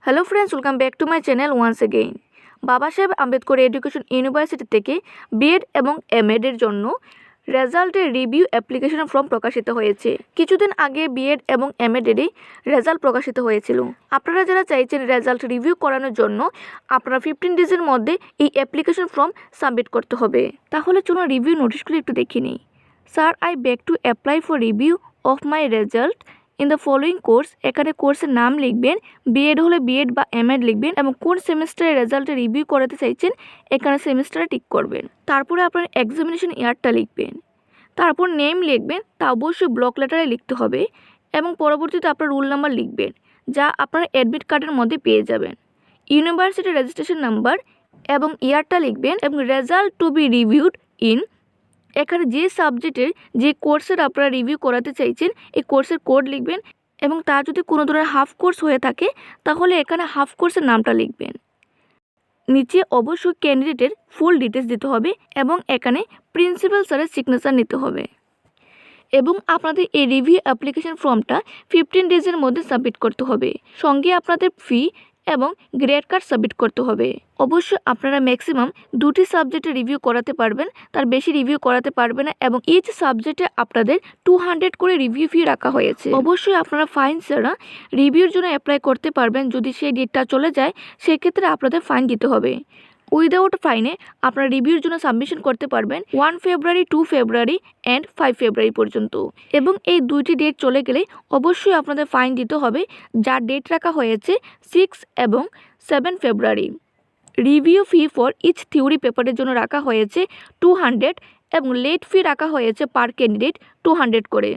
Hello friends, welcome back to my channel once again. Baba Saheb Ambedkar education university থেকে BEd এবং MEd এর জন্য রেজাল্টের রিভিউ অ্যাপ্লিকেশন ফর্ম প্রকাশিত হয়েছে। কিছুদিন আগে বিএড এবং এমএড এরই রেজাল্ট প্রকাশিত হয়েছিল। আপনারা যারা চাইছেন রেজাল্ট রিভিউ করানোর জন্য আপনারা 15 ডেজের মধ্যে এই অ্যাপ্লিকেশন ফর্ম সাবমিট করতে হবে। তাহলে চলুন রিভিউ নোটিশগুলো একটু দেখে নিই। Sir, I beg to apply for review of my result in the following course. এখানে কোর্সের নাম লিখবেন, বিএড হলে বিএড বা এমএড লিখবেন এবং কোন সেমিস্টারের রেজাল্টে রিভিউ করাতে চাইছেন এখানে সেমিস্টারে টিক করবেন। তারপরে আপনার এক্সামিনেশন ইয়ারটা লিখবেন, তারপর নেম লিখবেন, তা অবশ্যই ব্লক লেটারে লিখতে হবে এবং পরবর্তীতে আপনার রোল নাম্বার লিখবেন যা আপনার অ্যাডমিট কার্ডের মধ্যে পেয়ে যাবেন। ইউনিভার্সিটি রেজিস্ট্রেশন নাম্বার এবং ইয়ারটা লিখবেন এবং result to be reviewed in. এখানে যে সাবজেক্টের যে কোর্সের আপনারা রিভিউ করাতে চাইছেন এই কোর্সের কোড লিখবেন এবং তা যদি কোনো ধরনের হাফ কোর্স হয়ে থাকে তাহলে এখানে হাফ কোর্সের নামটা লিখবেন। নিচে অবশ্যই ক্যান্ডিডেটের ফুল ডিটেলস দিতে হবে এবং এখানে প্রিন্সিপাল স্যারের সিগনেচার নিতে হবে এবং আপনাদের এই রিভিউ অ্যাপ্লিকেশন ফর্মটা 15 ডেজের মধ্যে সাবমিট করতে হবে। সঙ্গে আপনাদের ফি এবং গ্রেড কার্ড সাবমিট করতে হবে। অবশ্যই আপনারা ম্যাক্সিমাম 2টি সাবজেক্টে রিভিউ করাতে পারবেন, তার বেশি রিভিউ করাতে পারবে না এবং ইচ সাবজেক্টে আপনাদের 200 করে রিভিউ ফি রাখা হয়েছে। অবশ্যই আপনারা ফাইন ছাড়া রিভিউর জন্য অ্যাপ্লাই করতে পারবেন। যদি সেই ডেটটা চলে যায় সেক্ষেত্রে আপনাদের ফাইন দিতে হবে। উইদাউট ফাইনে আপনারা রিভিউর জন্য সাবমিশন করতে পারবেন 1 ফেব্রুয়ারি, 2 ফেব্রুয়ারি অ্যান্ড 5 ফেব্রুয়ারি পর্যন্ত এবং এই দুইটি ডেট চলে গেলে অবশ্যই আপনাদের ফাইন দিতে হবে, যার ডেট রাখা হয়েছে 6 এবং 7 ফেব্রুয়ারি। Review fee for each theory পেপারের জন্য রাখা হয়েছে 200 এবং লেট ফি রাখা হয়েছে পার ক্যান্ডিডেট 200 করে।